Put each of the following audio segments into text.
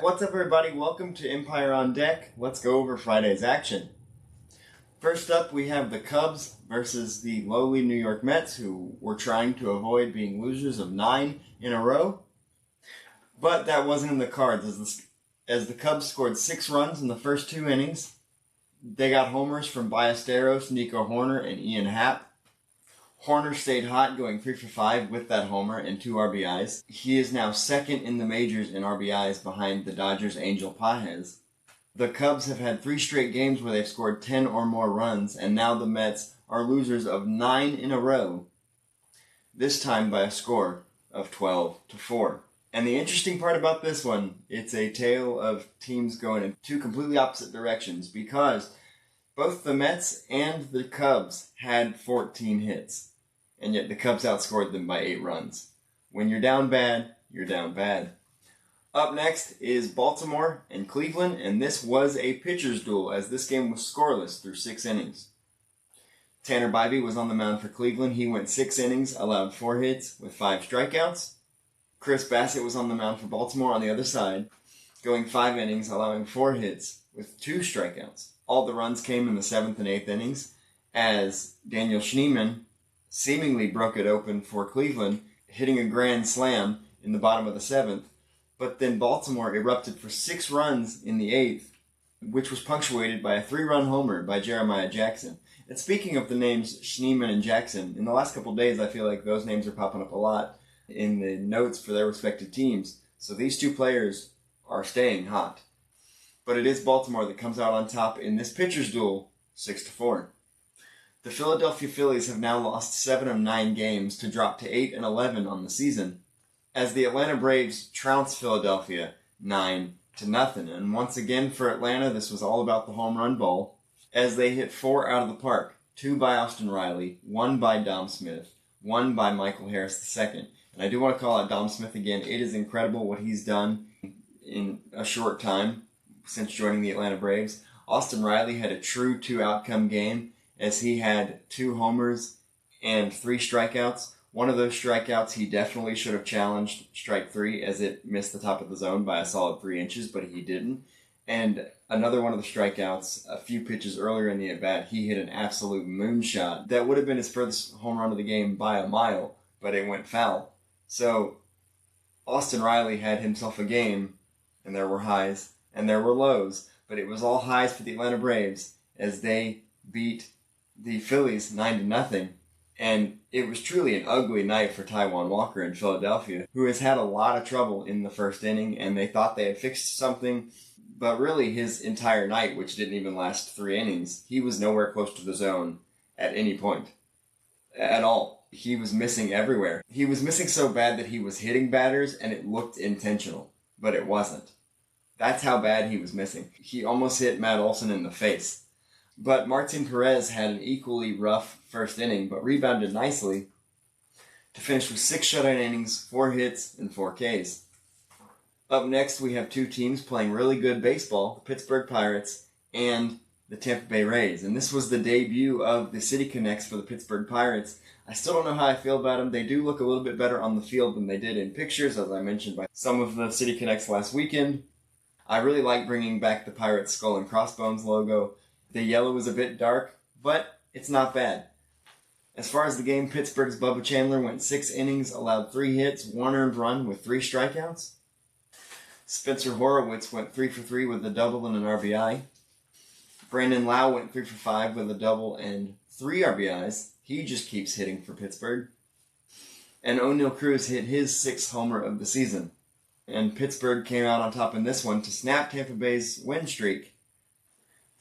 What's up, everybody? Welcome to Empire on Deck. Let's go over Friday's action. First up, we have the Cubs versus the lowly New York Mets, who were trying to avoid being losers of 9 in a row. But that wasn't in the cards, as the Cubs scored 6 runs in the first 2 innings. They got homers from Ballesteros, Nico Hoerner, and Ian Happ. Hoerner stayed hot, going 3 for 5 with that homer and 2 RBIs. He is now second in the majors in RBIs behind the Dodgers' Angel Pages. The Cubs have had 3 straight games where they've scored 10 or more runs, and now the Mets are losers of 9 in a row, this time by a score of 12-4. And the interesting part about this one, it's a tale of teams going in 2 completely opposite directions, because both the Mets and the Cubs had 14 hits. And yet the Cubs outscored them by 8 runs. When you're down bad, you're down bad. Up next is Baltimore and Cleveland, and this was a pitcher's duel as this game was scoreless through 6 innings. Tanner Bybee was on the mound for Cleveland. He went 6 innings, allowed 4 hits with 5 strikeouts. Chris Bassett was on the mound for Baltimore on the other side, going 5 innings, allowing 4 hits with 2 strikeouts. All the runs came in the 7th and 8th innings as Daniel Schneemann seemingly broke it open for Cleveland, hitting a grand slam in the bottom of the 7th. But then Baltimore erupted for 6 runs in the 8th, which was punctuated by a 3-run homer by Jeremiah Jackson. And speaking of the names Schneemann and Jackson, in the last couple of days I feel like those names are popping up a lot in the notes for their respective teams. So these 2 players are staying hot. But it is Baltimore that comes out on top in this pitcher's duel, 6-4. The Philadelphia Phillies have now lost 7 of 9 games to drop to 8-11 on the season, as the Atlanta Braves trounce Philadelphia 9-0. And once again for Atlanta, this was all about the home run ball, as they hit 4 out of the park, 2 by Austin Riley, 1 by Dom Smith, 1 by Michael Harris II. And I do want to call out Dom Smith again. It is incredible what he's done in a short time since joining the Atlanta Braves. Austin Riley had a true 2-outcome game, as he had 2 homers and 3 strikeouts. One of those strikeouts he definitely should have challenged strike 3, as it missed the top of the zone by a solid 3 inches, but he didn't. And another one of the strikeouts, a few pitches earlier in the at-bat, he hit an absolute moonshot. That would have been his furthest home run of the game by a mile, but it went foul. So Austin Riley had himself a game, and there were highs and there were lows, but it was all highs for the Atlanta Braves as they beat the Phillies 9-0, and it was truly an ugly night for Taijuan Walker in Philadelphia, who has had a lot of trouble in the first inning, and they thought they had fixed something, but really his entire night, which didn't even last 3 innings, he was nowhere close to the zone at any point. At all. He was missing everywhere. He was missing so bad that he was hitting batters, and it looked intentional, but it wasn't. That's how bad he was missing. He almost hit Matt Olson in the face. But Martin Perez had an equally rough first inning, but rebounded nicely to finish with 6 shutout innings, 4 hits, and 4 Ks. Up next, we have 2 teams playing really good baseball, the Pittsburgh Pirates and the Tampa Bay Rays. And this was the debut of the City Connects for the Pittsburgh Pirates. I still don't know how I feel about them. They do look a little bit better on the field than they did in pictures, as I mentioned by some of the City Connects last weekend. I really like bringing back the Pirates skull and crossbones logo. The yellow is a bit dark, but it's not bad. As far as the game, Pittsburgh's Bubba Chandler went 6 innings, allowed 3 hits, 1 earned run with 3 strikeouts. Spencer Horowitz went 3 for 3 with a double and an RBI. Brandon Lau went 3 for 5 with a double and 3 RBIs. He just keeps hitting for Pittsburgh. And O'Neal Cruz hit his 6th homer of the season. And Pittsburgh came out on top in this one to snap Tampa Bay's win streak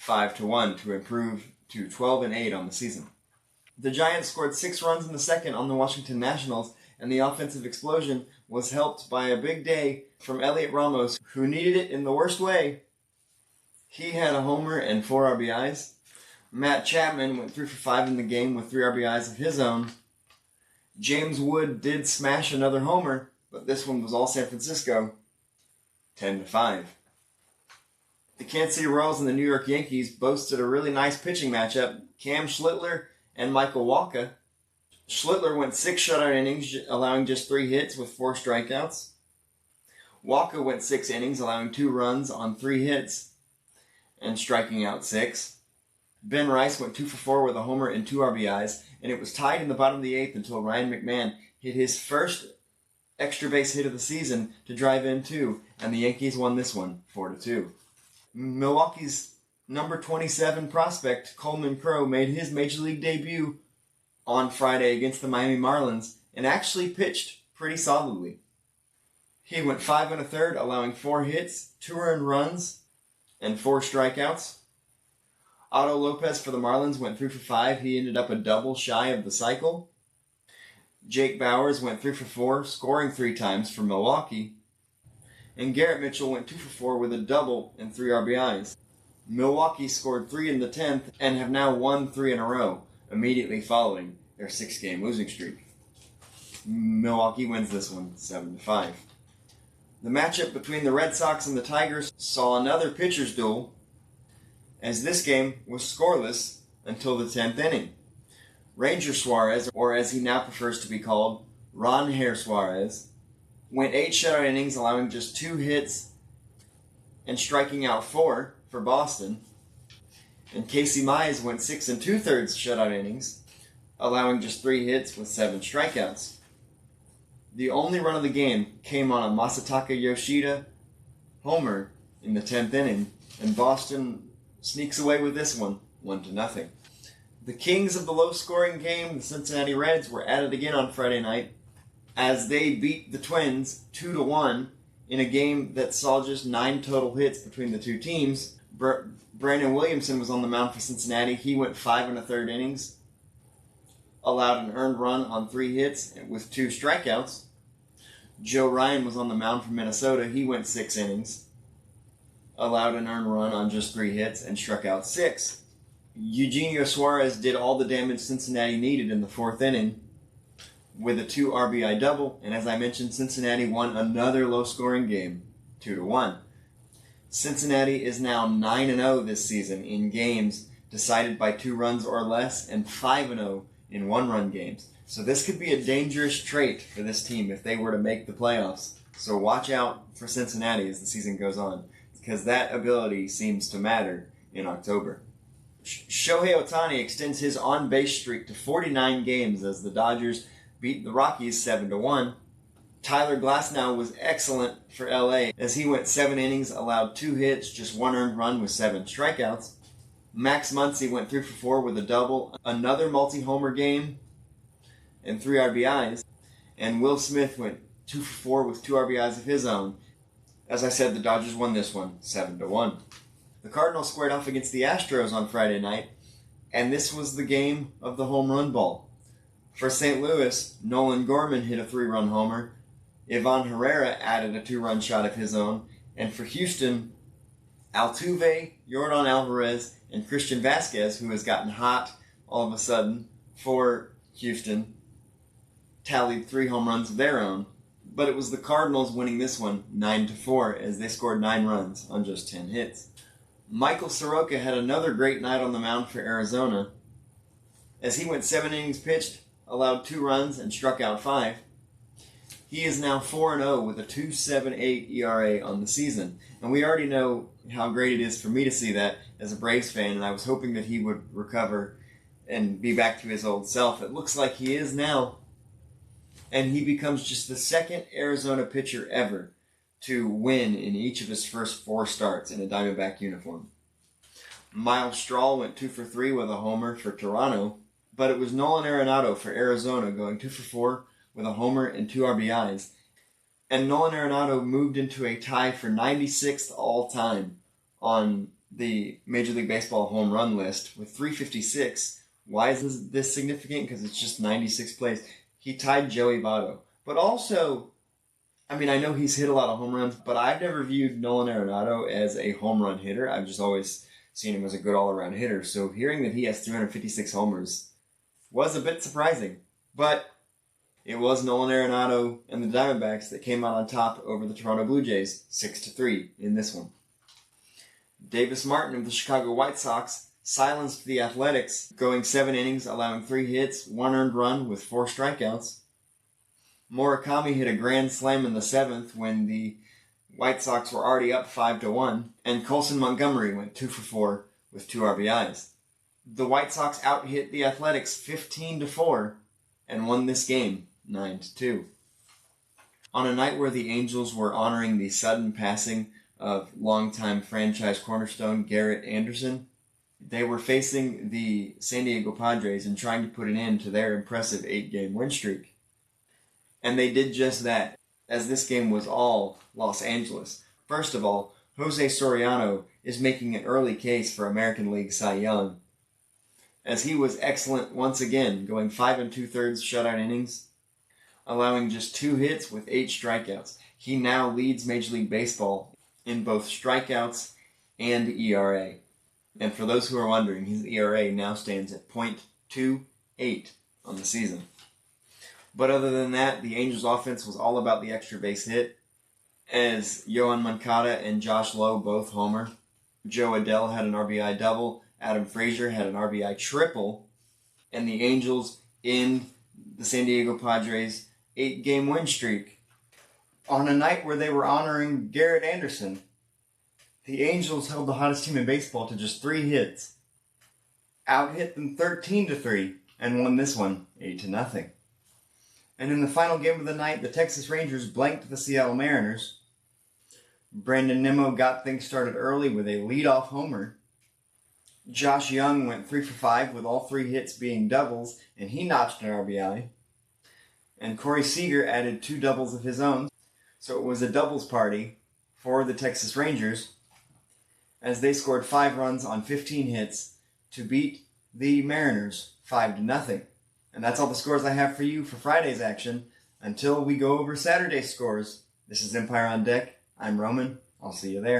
5-1 to improve to 12-8 on the season. The Giants scored 6 runs in the second on the Washington Nationals, and the offensive explosion was helped by a big day from Elliot Ramos, who needed it in the worst way. He had a homer and 4 RBIs. Matt Chapman went 3 for 5 in the game with 3 RBIs of his own. James Wood did smash another homer, but this one was all San Francisco, 10-5. The Kansas City Royals and the New York Yankees boasted a really nice pitching matchup. Cam Schlittler and Michael Wacha. Schlittler went 6 shutout innings, allowing just 3 hits with 4 strikeouts. Walker went 6 innings, allowing 2 runs on 3 hits and striking out 6. Ben Rice went 2 for 4 with a homer and 2 RBIs, and it was tied in the bottom of the 8th until Ryan McMahon hit his first extra base hit of the season to drive in 2, and the Yankees won this one 4-2. Milwaukee's number 27 prospect, Coleman Crowe, made his Major League debut on Friday against the Miami Marlins and actually pitched pretty solidly. He went 5 1/3, allowing 4 hits, 2 earned runs, and 4 strikeouts. Otto Lopez for the Marlins went 3 for 5. He ended up a double shy of the cycle. Jake Bauers went 3 for 4, scoring 3 times for Milwaukee. And Garrett Mitchell went 2 for 4 with a double and 3 RBIs. Milwaukee scored 3 in the 10th and have now won 3 in a row, immediately following their 6-game losing streak. Milwaukee wins this one 7-5. The matchup between the Red Sox and the Tigers saw another pitcher's duel, as this game was scoreless until the 10th inning. Ranger Suarez, or as he now prefers to be called, Ron Hair Suarez, went 8 shutout innings, allowing just 2 hits and striking out 4 for Boston. And Casey Mize went 6 2/3 shutout innings, allowing just 3 hits with 7 strikeouts. The only run of the game came on a Masataka Yoshida homer in the 10th inning, and Boston sneaks away with this one, 1-0. The kings of the low-scoring game, the Cincinnati Reds, were at it again on Friday night as they beat the Twins 2-1 in a game that saw just 9 total hits between the two teams. Brandon Williamson was on the mound for Cincinnati. He went 5 1/3 innings, allowed an earned run on 3 hits with 2 strikeouts. Joe Ryan was on the mound for Minnesota. He went 6 innings, allowed an earned run on just 3 hits, and struck out 6. Eugenio Suarez did all the damage Cincinnati needed in the 4th inning with a 2 RBI double, and as I mentioned, Cincinnati won another low-scoring game, 2-1. Cincinnati is now 9-0 this season in games decided by 2 runs or less, and 5-0 in 1-run games. So this could be a dangerous trait for this team if they were to make the playoffs. So watch out for Cincinnati as the season goes on, because that ability seems to matter in October. Shohei Ohtani extends his on-base streak to 49 games as the Dodgers beat the Rockies 7-1. Tyler Glasnow was excellent for LA as he went 7 innings, allowed 2 hits, just 1 earned run with 7 strikeouts. Max Muncy went 3 for 4 with a double, another multi-homer game, and 3 RBIs. And Will Smith went 2 for 4 with 2 RBIs of his own. As I said, the Dodgers won this one 7-1. The Cardinals squared off against the Astros on Friday night, and this was the game of the home run ball. For St. Louis, Nolan Gorman hit a 3-run homer, Ivan Herrera added a 2-run shot of his own, and for Houston, Altuve, Yordan Alvarez, and Christian Vasquez, who has gotten hot all of a sudden for Houston, tallied 3 home runs of their own. But it was the Cardinals winning this one 9-4 as they scored 9 runs on just 10 hits. Michael Soroka had another great night on the mound for Arizona as he went 7 innings pitched, allowed 2 runs, and struck out 5. He is now 4-0 with a 2.78 ERA on the season. And we already know how great it is for me to see that as a Braves fan, and I was hoping that he would recover and be back to his old self. It looks like he is now. And he becomes just the 2nd Arizona pitcher ever to win in each of his first 4 starts in a Diamondback uniform. Miles Straw went 2 for 3 with a homer for Toronto, but it was Nolan Arenado for Arizona going 2 for 4 with a homer and 2 RBIs. And Nolan Arenado moved into a tie for 96th all-time on the Major League Baseball home run list with 356. Why is this significant? Because it's just 96th place. He tied Joey Votto. But also, I mean, I know he's hit a lot of home runs, but I've never viewed Nolan Arenado as a home run hitter. I've just always seen him as a good all-around hitter. So hearing that he has 356 homers was a bit surprising. But it was Nolan Arenado and the Diamondbacks that came out on top over the Toronto Blue Jays, 6-3 in this one. Davis Martin of the Chicago White Sox silenced the Athletics, going 7 innings, allowing 3 hits, 1 earned run with 4 strikeouts. Murakami hit a grand slam in the 7th when the White Sox were already up 5-1, and Colson Montgomery went 2 for 4 with 2 RBIs. The White Sox out-hit the Athletics 15-4 and won this game 9-2. On a night where the Angels were honoring the sudden passing of longtime franchise cornerstone Garrett Anderson, they were facing the San Diego Padres and trying to put an end to their impressive 8-game win streak. And they did just that, as this game was all Los Angeles. First of all, Jose Soriano is making an early case for American League Cy Young, as he was excellent once again, going 5 2/3 shutout innings, allowing just 2 hits with 8 strikeouts. He now leads Major League Baseball in both strikeouts and ERA. And for those who are wondering, his ERA now stands at .28 on the season. But other than that, the Angels' offense was all about the extra base hit, as Yohan Moncada and Josh Lowe both homer. Joe Adell had an RBI double, Adam Frazier had an RBI triple, and the Angels end the San Diego Padres' 8-game win streak on a night where they were honoring Garrett Anderson. The Angels held the hottest team in baseball to just 3 hits, out-hit them 13-3, and won this one 8-0. And in the final game of the night, the Texas Rangers blanked the Seattle Mariners. Brandon Nimmo got things started early with a leadoff homer. Josh Young went 3 for 5 with all 3 hits being doubles, and he notched an RBI. And Corey Seager added 2 doubles of his own. So it was a doubles party for the Texas Rangers, as they scored 5 runs on 15 hits to beat the Mariners 5-0. And that's all the scores I have for you for Friday's action. Until we go over Saturday's scores, this is Empire on Deck. I'm Roman. I'll see you there.